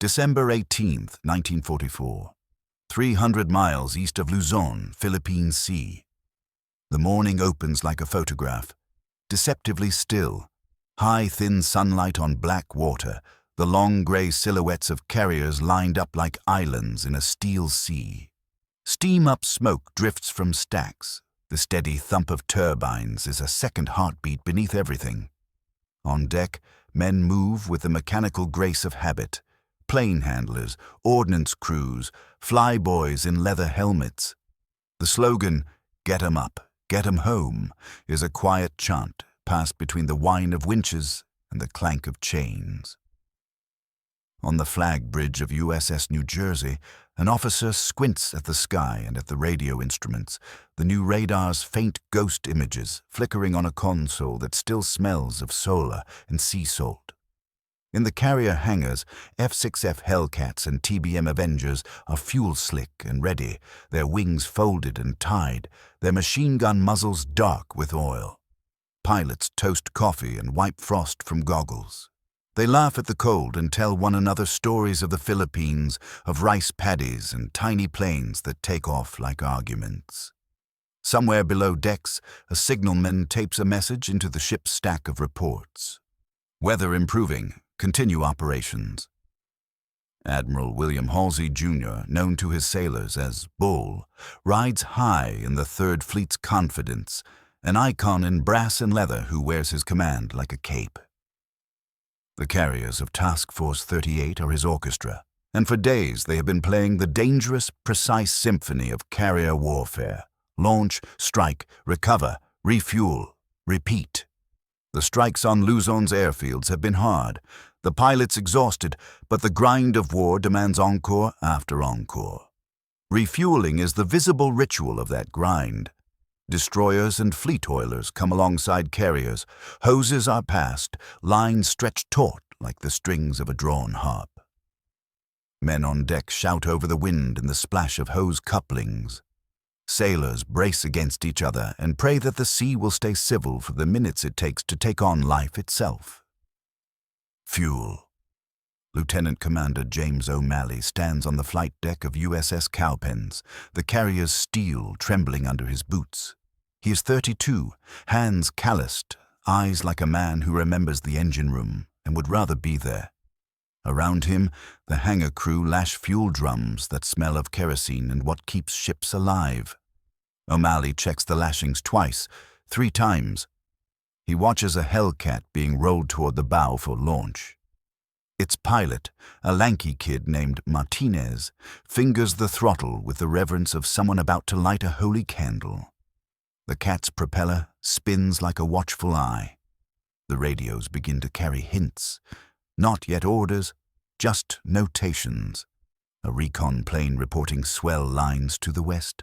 December 18, 1944. 300 miles east of Luzon, Philippine Sea. The morning opens like a photograph, deceptively still. High, thin sunlight on black water, the long gray silhouettes of carriers lined up like islands in a steel sea. Steam-up smoke drifts from stacks. The steady thump of turbines is a second heartbeat beneath everything. On deck, men move with the mechanical grace of habit. Plane handlers, ordnance crews, flyboys in leather helmets. The slogan, "Get 'em up, get 'em home," is a quiet chant passed between the whine of winches and the clank of chains. On the flag bridge of USS New Jersey, an officer squints at the sky and at the radio instruments, the new radar's faint ghost images flickering on a console that still smells of solar and sea salt. In the carrier hangars, F-6F Hellcats and TBM Avengers are fuel-slick and ready, their wings folded and tied, their machine gun muzzles dark with oil. Pilots toast coffee and wipe frost from goggles. They laugh at the cold and tell one another stories of the Philippines, of rice paddies and tiny planes that take off like arguments. Somewhere below decks, a signalman tapes a message into the ship's stack of reports. Weather improving. Continue operations. Admiral William Halsey, Jr., known to his sailors as Bull, rides high in the Third Fleet's confidence, an icon in brass and leather who wears his command like a cape. The carriers of Task Force 38 are his orchestra, and for days they have been playing the dangerous, precise symphony of carrier warfare. Launch, strike, recover, refuel, repeat. The strikes on Luzon's airfields have been hard, the pilots exhausted, but the grind of war demands encore after encore. Refueling is the visible ritual of that grind. Destroyers and fleet oilers come alongside carriers, hoses are passed, lines stretched taut like the strings of a drawn harp. Men on deck shout over the wind and the splash of hose couplings. Sailors brace against each other and pray that the sea will stay civil for the minutes it takes to take on life itself. Fuel. Lieutenant Commander James O'Malley stands on the flight deck of USS Cowpens, the carrier's steel trembling under his boots. He is 32, hands calloused, eyes like a man who remembers the engine room and would rather be there. Around him, the hangar crew lash fuel drums that smell of kerosene and what keeps ships alive. O'Malley checks the lashings twice, 3 times. He watches a Hellcat being rolled toward the bow for launch. Its pilot, a lanky kid named Martinez, fingers the throttle with the reverence of someone about to light a holy candle. The cat's propeller spins like a watchful eye. The radios begin to carry hints. Not yet orders, just notations. A recon plane reporting swell lines to the west,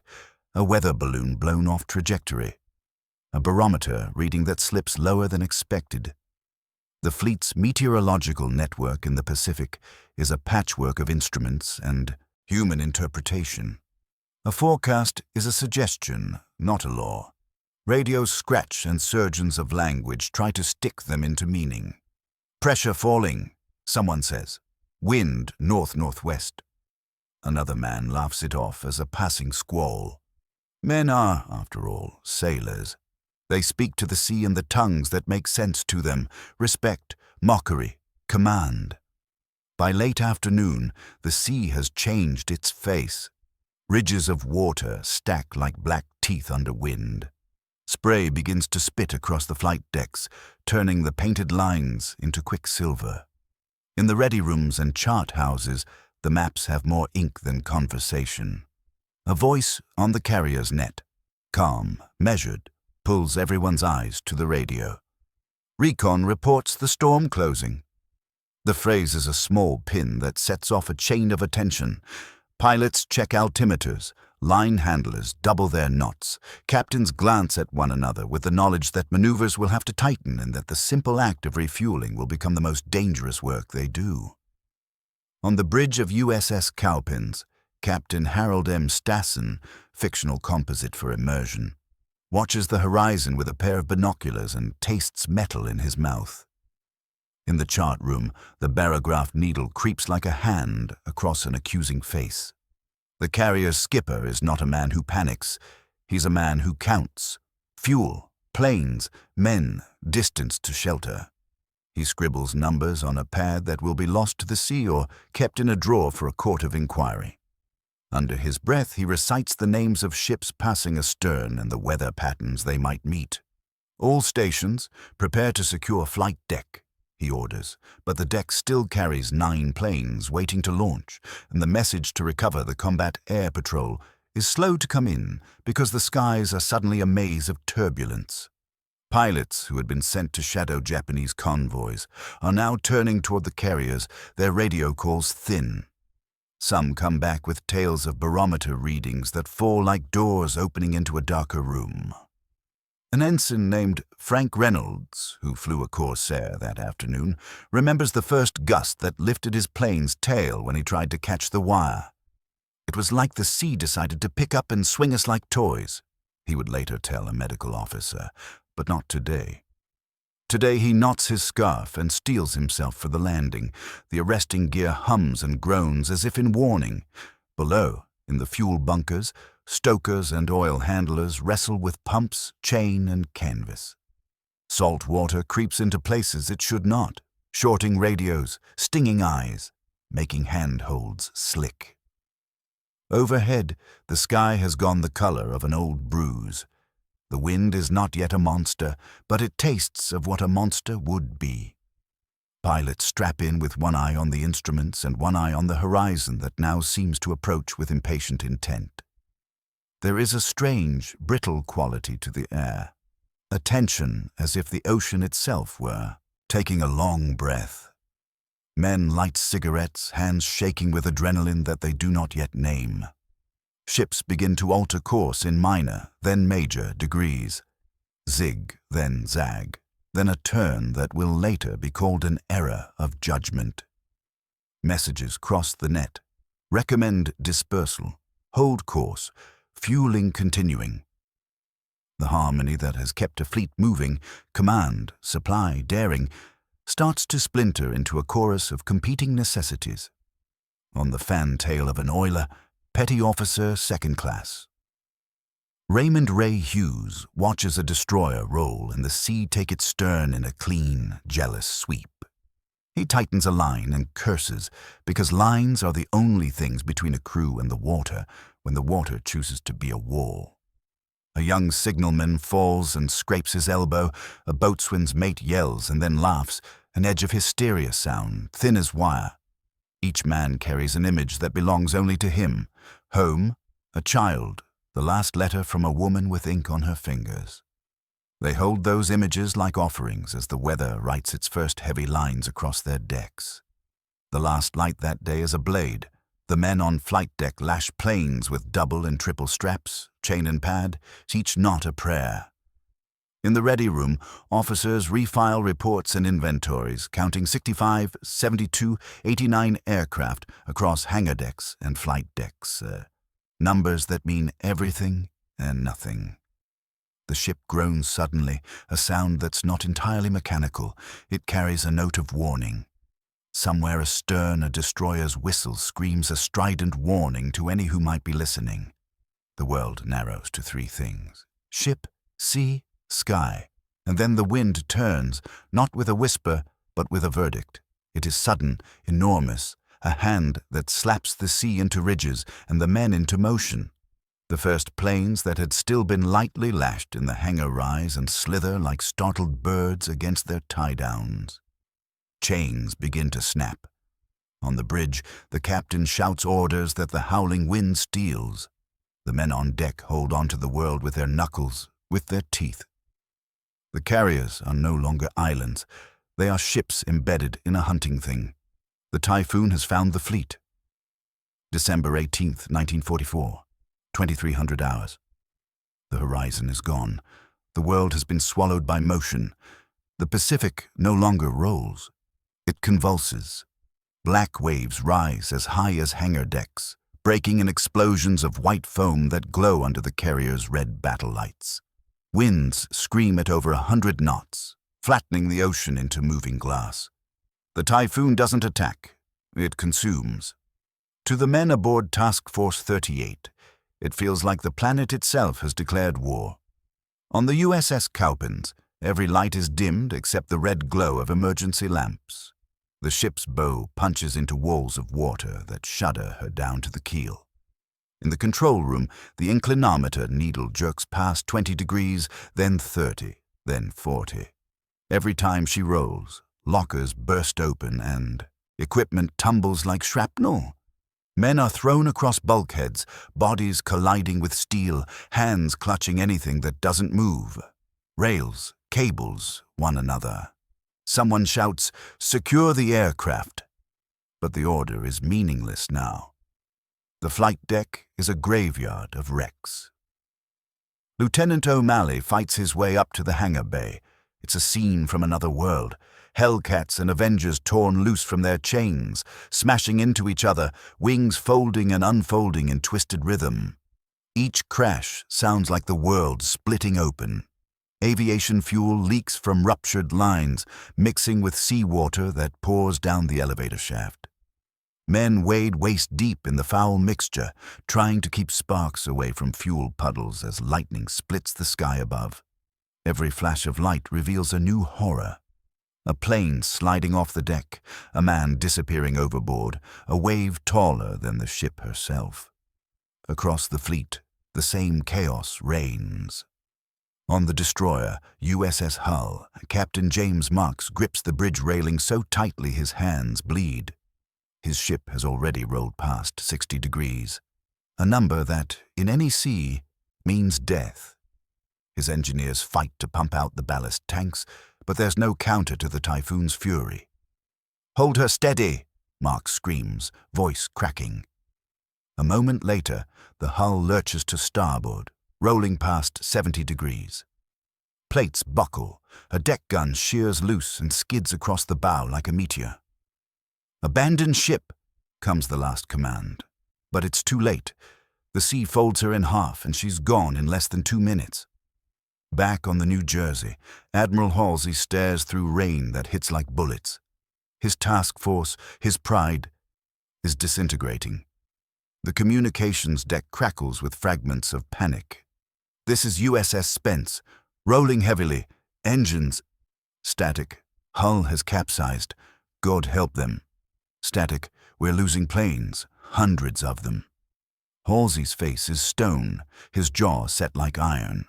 a weather balloon blown off trajectory, a barometer reading that slips lower than expected. The fleet's meteorological network in the Pacific is a patchwork of instruments and human interpretation. A forecast is a suggestion, not a law. Radios scratch and surgeons of language try to stick them into meaning. Pressure falling, someone says. Wind north-northwest. Another man laughs it off as a passing squall. Men are, after all, sailors. They speak to the sea in the tongues that make sense to them: respect, mockery, command. By late afternoon, the sea has changed its face. Ridges of water stack like black teeth under wind. Spray begins to spit across the flight decks, turning the painted lines into quicksilver. In the ready rooms and chart houses, the maps have more ink than conversation. A voice on the carrier's net, calm, measured, pulls everyone's eyes to the radio. Recon reports the storm closing. The phrase is a small pin that sets off a chain of attention. Pilots check altimeters, line handlers double their knots, captains glance at one another with the knowledge that maneuvers will have to tighten and that the simple act of refueling will become the most dangerous work they do. On the bridge of USS Cowpens, Captain Harold M. Stassen, fictional composite for immersion, watches the horizon with a pair of binoculars and tastes metal in his mouth. In the chart room, the barograph needle creeps like a hand across an accusing face. The carrier's skipper is not a man who panics. He's a man who counts. Fuel, planes, men, distance to shelter. He scribbles numbers on a pad that will be lost to the sea or kept in a drawer for a court of inquiry. Under his breath, he recites the names of ships passing astern and the weather patterns they might meet. All stations, prepare to secure flight deck, he orders, but the deck still carries 9 planes waiting to launch, and the message to recover the combat air patrol is slow to come in because the skies are suddenly a maze of turbulence. Pilots who had been sent to shadow Japanese convoys are now turning toward the carriers, their radio calls thin. Some come back with tales of barometer readings that fall like doors opening into a darker room. An ensign named Frank Reynolds, who flew a Corsair that afternoon, remembers the first gust that lifted his plane's tail when he tried to catch the wire. It was like the sea decided to pick up and swing us like toys, he would later tell a medical officer, but not today. Today he knots his scarf and steels himself for the landing. The arresting gear hums and groans as if in warning. Below, in the fuel bunkers, stokers and oil handlers wrestle with pumps, chain, and canvas. Salt water creeps into places it should not, shorting radios, stinging eyes, making handholds slick. Overhead, the sky has gone the color of an old bruise. The wind is not yet a monster, but it tastes of what a monster would be. Pilots strap in with one eye on the instruments and one eye on the horizon that now seems to approach with impatient intent. There is a strange, brittle quality to the air, a tension as if the ocean itself were taking a long breath. Men light cigarettes, hands shaking with adrenaline that they do not yet name. Ships begin to alter course in minor, then major degrees. Zig, then zag, then a turn that will later be called an error of judgment. Messages cross the net, recommend dispersal, hold course, fueling continuing. The harmony that has kept a fleet moving, command, supply, daring, starts to splinter into a chorus of competing necessities. On the fantail of an oiler, petty officer, second class. Raymond Ray Hughes watches a destroyer roll and the sea take its stern in a clean, jealous sweep. He tightens a line and curses because lines are the only things between a crew and the water when the water chooses to be a wall. A young signalman falls and scrapes his elbow, a boatswain's mate yells and then laughs, an edge of hysteria sound, thin as wire. Each man carries an image that belongs only to him. Home, a child, the last letter from a woman with ink on her fingers. They hold those images like offerings as the weather writes its first heavy lines across their decks. The last light that day is a blade. The men on flight deck lash planes with double and triple straps, chain and pad, each knot a prayer. In the ready room, officers refile reports and inventories, counting 65, 72, 89 aircraft across hangar decks and flight decks. Numbers that mean everything and nothing. The ship groans suddenly, a sound that's not entirely mechanical. It carries a note of warning. Somewhere astern, a destroyer's whistle screams a strident warning to any who might be listening. The world narrows to 3 things: ship, sea, sky, and then the wind turns, not with a whisper, but with a verdict. It is sudden, enormous, a hand that slaps the sea into ridges and the men into motion. The first planes that had still been lightly lashed in the hangar rise and slither like startled birds against their tie-downs. Chains begin to snap. On the bridge, the captain shouts orders that the howling wind steals. The men on deck hold on to the world with their knuckles, with their teeth. The carriers are no longer islands. They are ships embedded in a hunting thing. The Typhoon has found the fleet. December 18th, 1944, 2300 hours. The horizon is gone. The world has been swallowed by motion. The Pacific no longer rolls. It convulses. Black waves rise as high as hangar decks, breaking in explosions of white foam that glow under the carrier's red battle lights. Winds scream at over 100 knots, flattening the ocean into moving glass. The Typhoon doesn't attack, it consumes. To the men aboard Task Force 38, it feels like the planet itself has declared war. On the USS Cowpens, every light is dimmed except the red glow of emergency lamps. The ship's bow punches into walls of water that shudder her down to the keel. In the control room, the inclinometer needle jerks past 20 degrees, then 30, then 40. Every time she rolls, lockers burst open and equipment tumbles like shrapnel. Men are thrown across bulkheads, bodies colliding with steel, hands clutching anything that doesn't move. Rails, cables, one another. Someone shouts, "Secure the aircraft." But the order is meaningless now. The flight deck is a graveyard of wrecks. Lieutenant O'Malley fights his way up to the hangar bay. It's a scene from another world. Hellcats and Avengers torn loose from their chains, smashing into each other, wings folding and unfolding in twisted rhythm. Each crash sounds like the world splitting open. Aviation fuel leaks from ruptured lines, mixing with seawater that pours down the elevator shaft. Men wade waist-deep in the foul mixture, trying to keep sparks away from fuel puddles as lightning splits the sky above. Every flash of light reveals a new horror. A plane sliding off the deck, a man disappearing overboard, a wave taller than the ship herself. Across the fleet, the same chaos reigns. On the destroyer, USS Hull, Captain James Marks grips the bridge railing so tightly his hands bleed. His ship has already rolled past 60 degrees, a number that, in any sea, means death. His engineers fight to pump out the ballast tanks, but there's no counter to the Typhoon's fury. "Hold her steady," Marks screams, voice cracking. A moment later, the hull lurches to starboard, rolling past 70 degrees. Plates buckle, a deck gun shears loose and skids across the bow like a meteor. "Abandon ship," comes the last command. But it's too late. The sea folds her in half and she's gone in less than 2 minutes. Back on the New Jersey, Admiral Halsey stares through rain that hits like bullets. His task force, his pride, is disintegrating. The communications deck crackles with fragments of panic. This is USS Spence, rolling heavily, engines. Static, hull has capsized. God help them. Static, we're losing planes, hundreds of them. Halsey's face is stone, his jaw set like iron.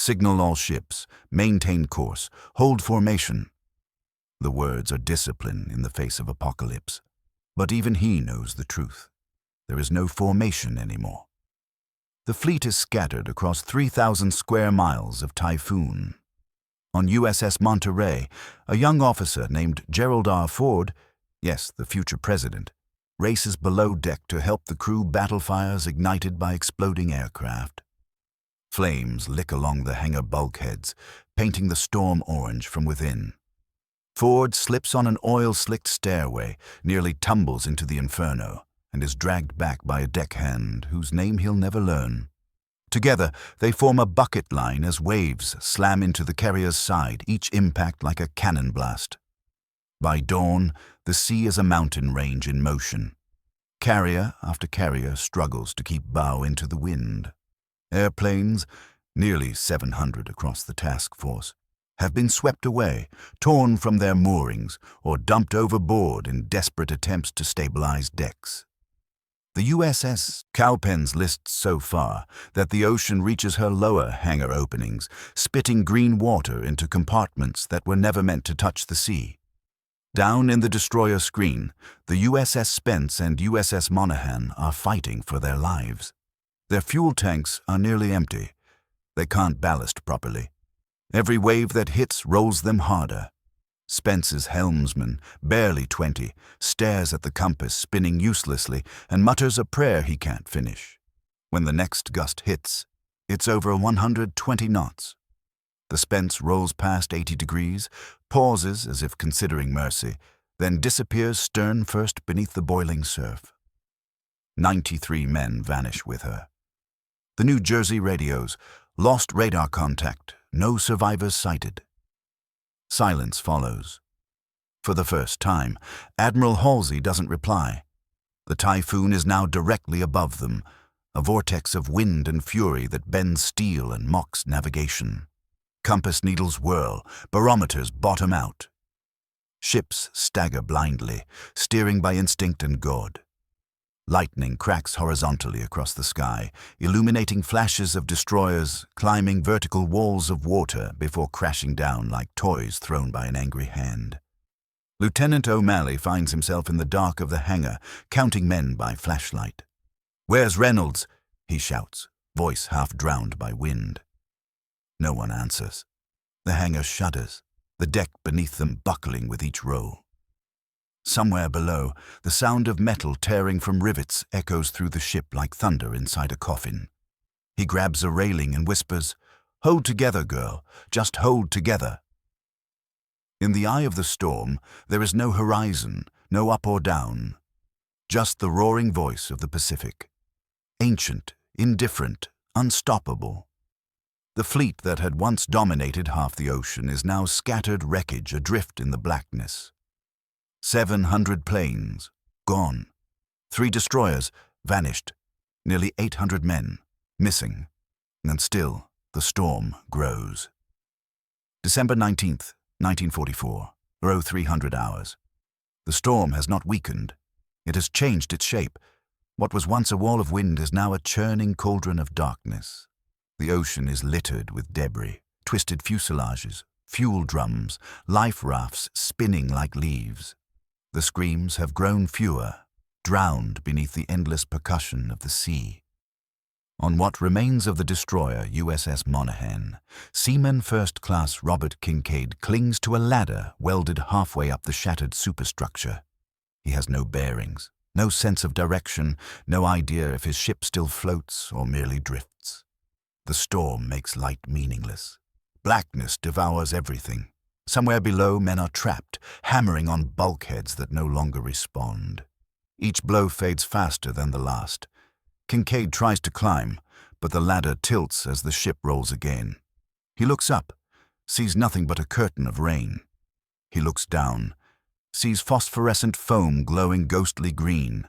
Signal all ships, maintain course, hold formation. The words are discipline in the face of apocalypse. But even he knows the truth. There is no formation anymore. The fleet is scattered across 3,000 square miles of Typhoon. On USS Monterey, a young officer named Gerald R. Ford, yes, the future president, races below deck to help the crew battle fires ignited by exploding aircraft. Flames lick along the hangar bulkheads, painting the storm orange from within. Ford slips on an oil-slicked stairway, nearly tumbles into the inferno, and is dragged back by a deckhand whose name he'll never learn. Together, they form a bucket line as waves slam into the carrier's side, each impact like a cannon blast. By dawn, the sea is a mountain range in motion. Carrier after carrier struggles to keep bow into the wind. Airplanes, nearly 700 across the task force, have been swept away, torn from their moorings, or dumped overboard in desperate attempts to stabilize decks. The USS Cowpens lists so far that the ocean reaches her lower hangar openings, spitting green water into compartments that were never meant to touch the sea. Down in the destroyer screen, the USS Spence and USS Monaghan are fighting for their lives. Their fuel tanks are nearly empty. They can't ballast properly. Every wave that hits rolls them harder. Spence's helmsman, barely 20, stares at the compass spinning uselessly and mutters a prayer he can't finish. When the next gust hits, it's over 120 knots. The Spence rolls past 80 degrees, pauses as if considering mercy, then disappears stern first beneath the boiling surf. 93 men vanish with her. The New Jersey radios, lost radar contact, no survivors sighted. Silence follows. For the first time, Admiral Halsey doesn't reply. The Typhoon is now directly above them, a vortex of wind and fury that bends steel and mocks navigation. Compass needles whirl, barometers bottom out. Ships stagger blindly, steering by instinct and God. Lightning cracks horizontally across the sky, illuminating flashes of destroyers climbing vertical walls of water before crashing down like toys thrown by an angry hand. Lieutenant O'Malley finds himself in the dark of the hangar, counting men by flashlight. "Where's Reynolds?" he shouts, voice half drowned by wind. No one answers. The hangar shudders, the deck beneath them buckling with each roll. Somewhere below, the sound of metal tearing from rivets echoes through the ship like thunder inside a coffin. He grabs a railing and whispers, "Hold together, girl, just hold together." In the eye of the storm, there is no horizon, no up or down, just the roaring voice of the Pacific. Ancient, indifferent, unstoppable. The fleet that had once dominated half the ocean is now scattered wreckage adrift in the blackness. 700 planes, gone. 3 destroyers, vanished. Nearly 800 men, missing. And still, the storm grows. December 19th, 1944, 0300 hours. The storm has not weakened. It has changed its shape. What was once a wall of wind is now a churning cauldron of darkness. The ocean is littered with debris, twisted fuselages, fuel drums, life rafts spinning like leaves. The screams have grown fewer, drowned beneath the endless percussion of the sea. On what remains of the destroyer USS Monaghan, Seaman First Class Robert Kincaid clings to a ladder welded halfway up the shattered superstructure. He has no bearings, no sense of direction, no idea if his ship still floats or merely drifts. The storm makes light meaningless. Blackness devours everything. Somewhere below, men are trapped, hammering on bulkheads that no longer respond. Each blow fades faster than the last. Kincaid tries to climb, but the ladder tilts as the ship rolls again. He looks up, sees nothing but a curtain of rain. He looks down, sees phosphorescent foam glowing ghostly green.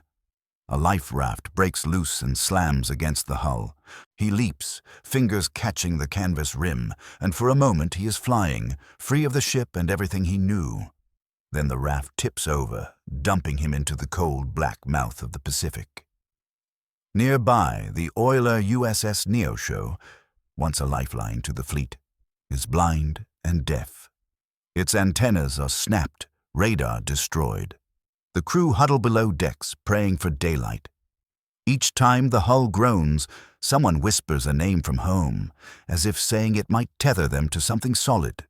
A life raft breaks loose and slams against the hull. He leaps, fingers catching the canvas rim, and for a moment he is flying, free of the ship and everything he knew. Then the raft tips over, dumping him into the cold black mouth of the Pacific. Nearby, the oiler USS Neosho, once a lifeline to the fleet, is blind and deaf. Its antennas are snapped, radar destroyed. The crew huddle below decks, praying for daylight. Each time the hull groans, someone whispers a name from home, as if saying it might tether them to something solid.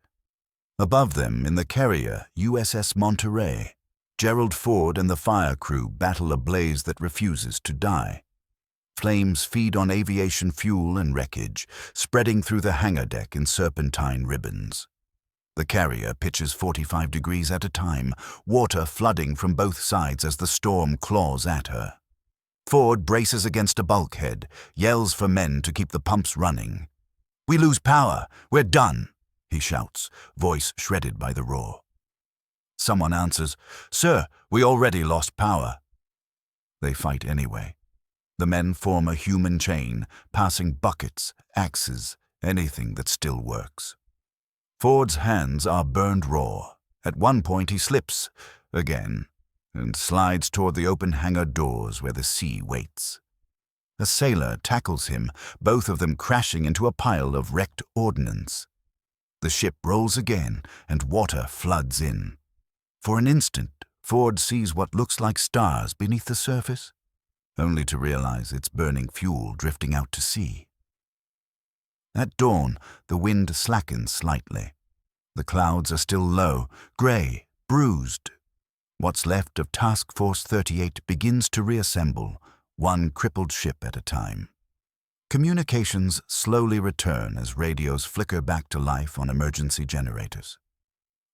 Above them, in the carrier USS Monterey, Gerald Ford and the fire crew battle a blaze that refuses to die. Flames feed on aviation fuel and wreckage, spreading through the hangar deck in serpentine ribbons. The carrier pitches 45 degrees at a time, water flooding from both sides as the storm claws at her. Ford braces against a bulkhead, yells for men to keep the pumps running. "We lose power! We're done!" he shouts, voice shredded by the roar. Someone answers, "Sir, we already lost power." They fight anyway. The men form a human chain, passing buckets, axes, anything that still works. Ford's hands are burned raw. At one point he slips, again, and slides toward the open hangar doors where the sea waits. A sailor tackles him, both of them crashing into a pile of wrecked ordnance. The ship rolls again, and water floods in. For an instant, Ford sees what looks like stars beneath the surface, only to realize it's burning fuel drifting out to sea. At dawn, the wind slackens slightly. The clouds are still low, gray, bruised. What's left of Task Force 38 begins to reassemble, one crippled ship at a time. Communications slowly return as radios flicker back to life on emergency generators.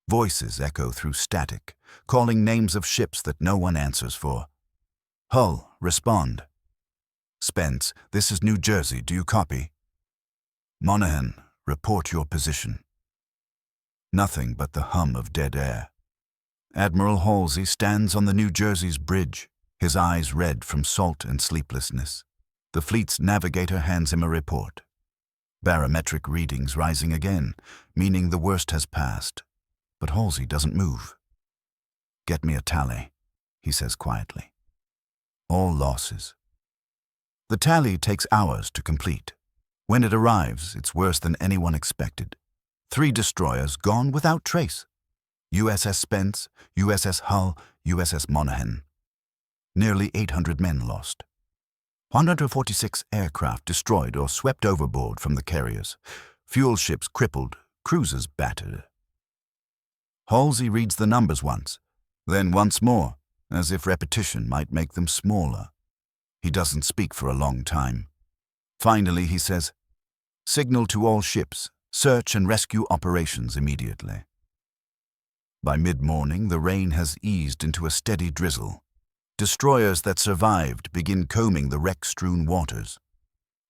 Voices echo through static, calling names of ships that no one answers for. Hull, respond. Spence, this is New Jersey, do you copy? Monaghan, report your position. Nothing but the hum of dead air. Admiral Halsey stands on the New Jersey's bridge, his eyes red from salt and sleeplessness. The fleet's navigator hands him a report. Barometric readings rising again, meaning the worst has passed. But Halsey doesn't move. "Get me a tally," he says quietly. "All losses." The tally takes hours to complete. When it arrives, it's worse than anyone expected. 3 destroyers gone without trace. USS Spence, USS Hull, USS Monaghan. Nearly 800 men lost. 146 aircraft destroyed or swept overboard from the carriers. Fuel ships crippled, cruisers battered. Halsey reads the numbers once, then once more, as if repetition might make them smaller. He doesn't speak for a long time. Finally, he says, "Signal to all ships, search and rescue operations immediately." By mid-morning, the rain has eased into a steady drizzle. Destroyers that survived begin combing the wreck-strewn waters.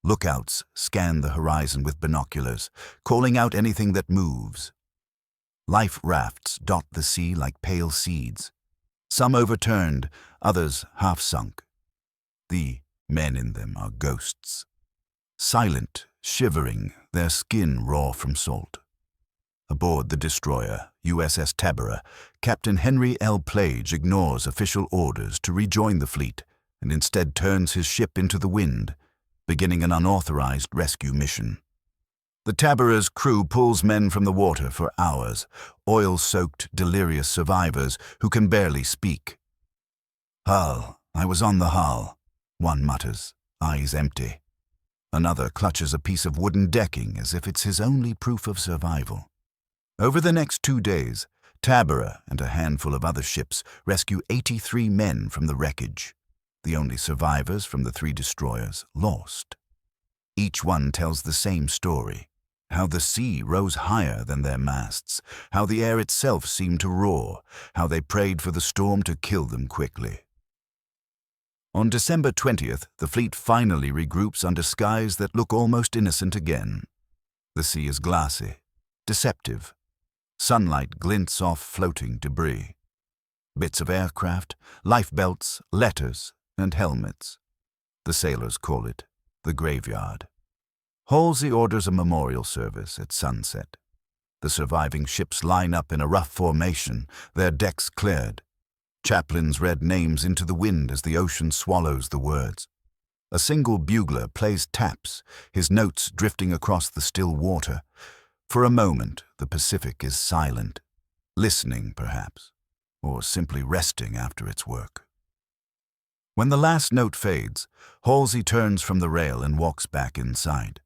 Lookouts scan the horizon with binoculars, calling out anything that moves. Life rafts dot the sea like pale seeds. Some overturned, others half-sunk. The men in them are ghosts. Silent, shivering, their skin raw from salt. Aboard the destroyer, USS Tabberer, Captain Henry L. Plage ignores official orders to rejoin the fleet and instead turns his ship into the wind, beginning an unauthorized rescue mission. The Tabberer's crew pulls men from the water for hours, oil-soaked, delirious survivors who can barely speak. "Hull, I was on the Hull," one mutters, eyes empty. Another clutches a piece of wooden decking as if it's his only proof of survival. Over the next 2 days, Tabberer and a handful of other ships rescue 83 men from the wreckage, the only survivors from the 3 destroyers lost. Each one tells the same story, how the sea rose higher than their masts, how the air itself seemed to roar, how they prayed for the storm to kill them quickly. On December 20th, the fleet finally regroups under skies that look almost innocent again. The sea is glassy, deceptive. Sunlight glints off floating debris. Bits of aircraft, lifebelts, letters, and helmets. The sailors call it the graveyard. Halsey orders a memorial service at sunset. The surviving ships line up in a rough formation, their decks cleared. Chaplains read names into the wind as the ocean swallows the words. A single bugler plays taps, his notes drifting across the still water. For a moment, the Pacific is silent, listening perhaps, or simply resting after its work. When the last note fades, Halsey turns from the rail and walks back inside.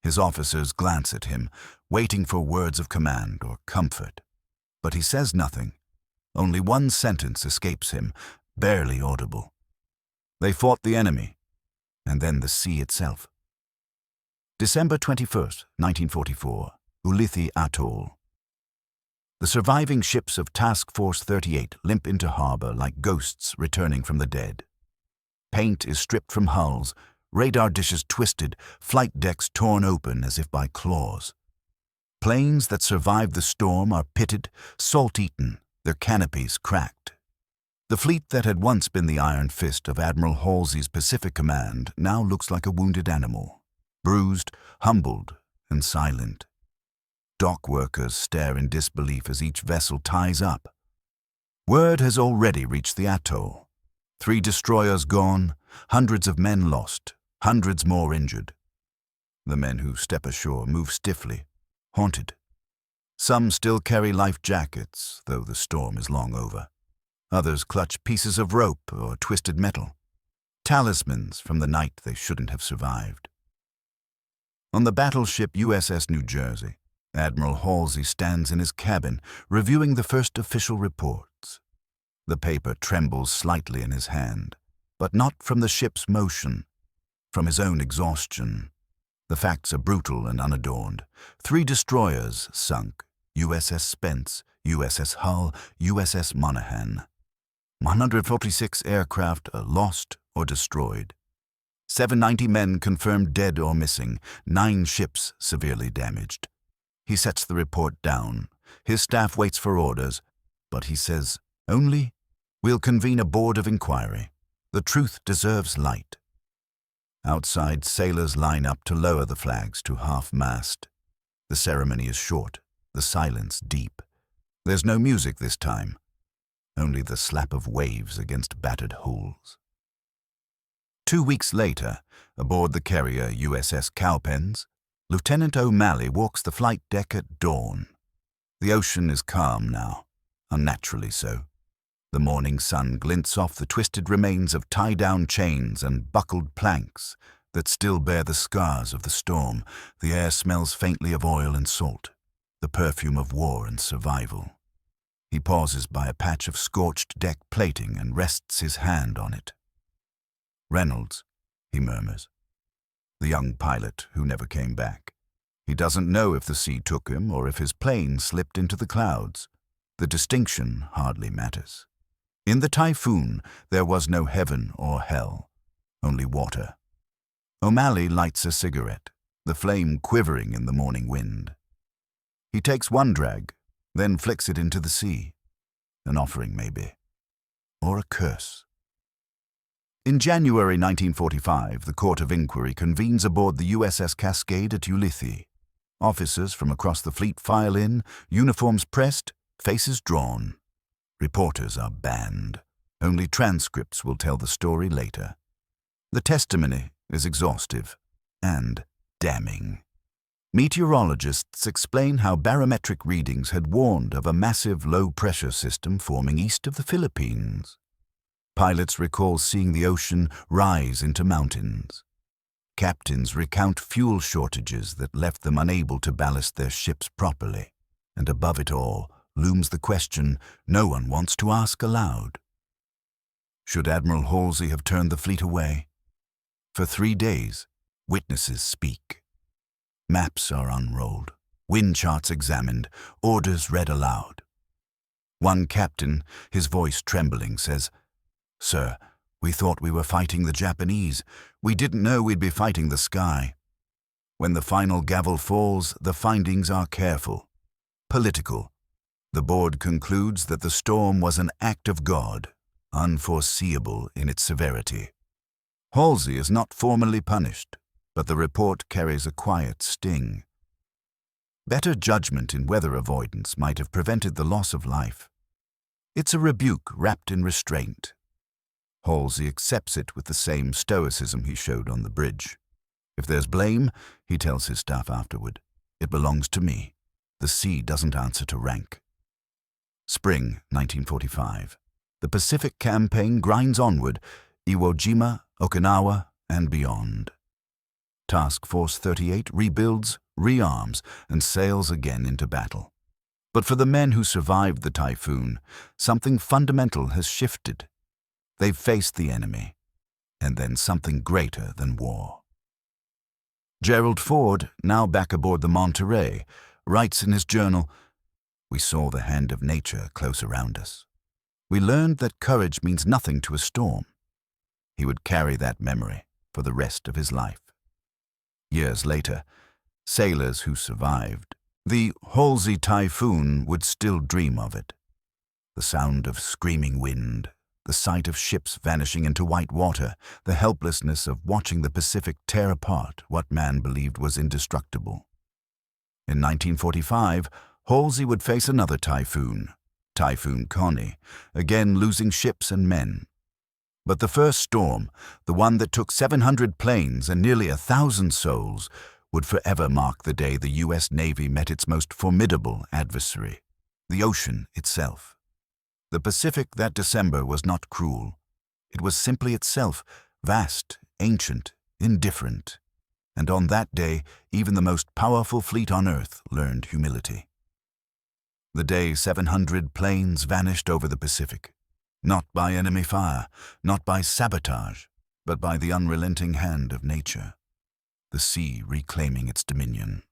His officers glance at him, waiting for words of command or comfort. But he says nothing. Only one sentence escapes him, barely audible. They fought the enemy, and then the sea itself. December 21st, 1944. Ulithi Atoll. The surviving ships of Task Force 38 limp into harbor like ghosts returning from the dead. Paint is stripped from hulls, radar dishes twisted, flight decks torn open as if by claws. Planes that survived the storm are pitted, salt-eaten, their canopies cracked. The fleet that had once been the iron fist of Admiral Halsey's Pacific Command now looks like a wounded animal, bruised, humbled, and silent. Dock workers stare in disbelief as each vessel ties up. Word has already reached the atoll. 3 destroyers gone, hundreds of men lost, hundreds more injured. The men who step ashore move stiffly, haunted. Some still carry life jackets, though the storm is long over. Others clutch pieces of rope or twisted metal, talismans from the night they shouldn't have survived. On the battleship USS New Jersey, Admiral Halsey stands in his cabin, reviewing the first official reports. The paper trembles slightly in his hand, but not from the ship's motion, from his own exhaustion. The facts are brutal and unadorned. 3 destroyers sunk, USS Spence, USS Hull, USS Monaghan. 146 aircraft are lost or destroyed. 790 men confirmed dead or missing, 9 ships severely damaged. He sets the report down. His staff waits for orders, but he says Only, we'll convene a board of inquiry. The truth deserves light. Outside, sailors line up to lower the flags to half-mast. The ceremony is short, the silence deep. There's no music this time, only the slap of waves against battered hulls. 2 weeks later, aboard the carrier USS Cowpens, Lieutenant O'Malley walks the flight deck at dawn. The ocean is calm now, unnaturally so. The morning sun glints off the twisted remains of tie-down chains and buckled planks that still bear the scars of the storm. The air smells faintly of oil and salt, the perfume of war and survival. He pauses by a patch of scorched deck plating and rests his hand on it. "Reynolds," he murmurs. The young pilot who never came back. He doesn't know if the sea took him or if his plane slipped into the clouds. The distinction hardly matters. In the Typhoon, there was no heaven or hell, only water. O'Malley lights a cigarette, the flame quivering in the morning wind. He takes one drag, then flicks it into the sea. An offering, maybe, or a curse. In January 1945, the Court of Inquiry convenes aboard the USS Cascade at Ulithi. Officers from across the fleet file in, uniforms pressed, faces drawn. Reporters are banned. Only transcripts will tell the story later. The testimony is exhaustive and damning. Meteorologists explain how barometric readings had warned of a massive low-pressure system forming east of the Philippines. Pilots recall seeing the ocean rise into mountains. Captains recount fuel shortages that left them unable to ballast their ships properly. And above it all looms the question no one wants to ask aloud. Should Admiral Halsey have turned the fleet away? For 3 days, witnesses speak. Maps are unrolled, wind charts examined, orders read aloud. One captain, his voice trembling, says, "Sir, we thought we were fighting the Japanese. We didn't know we'd be fighting the sky." When the final gavel falls, the findings are careful, political. The board concludes that the storm was an act of God, unforeseeable in its severity. Halsey is not formally punished, but the report carries a quiet sting. Better judgment in weather avoidance might have prevented the loss of life. It's a rebuke wrapped in restraint. Halsey accepts it with the same stoicism he showed on the bridge. If there's blame, he tells his staff afterward, it belongs to me. The sea doesn't answer to rank. Spring 1945. The Pacific campaign grinds onward, Iwo Jima, Okinawa, and beyond. Task Force 38 rebuilds, rearms, and sails again into battle. But for the men who survived the Typhoon, something fundamental has shifted. They've faced the enemy, and then something greater than war. Gerald Ford, now back aboard the Monterey, writes in his journal, "We saw the hand of nature close around us. We learned that courage means nothing to a storm." He would carry that memory for the rest of his life. Years later, sailors who survived the Halsey Typhoon would still dream of it. The sound of screaming wind, the sight of ships vanishing into white water, the helplessness of watching the Pacific tear apart what man believed was indestructible. In 1945, Halsey would face another typhoon, Typhoon Connie, again losing ships and men. But the first storm, the one that took 700 planes and nearly 1,000 souls, would forever mark the day the U.S. Navy met its most formidable adversary, the ocean itself. The Pacific that December was not cruel. It was simply itself, vast, ancient, indifferent. And on that day, even the most powerful fleet on Earth learned humility. The day 700 planes vanished over the Pacific, not by enemy fire, not by sabotage, but by the unrelenting hand of nature, the sea reclaiming its dominion.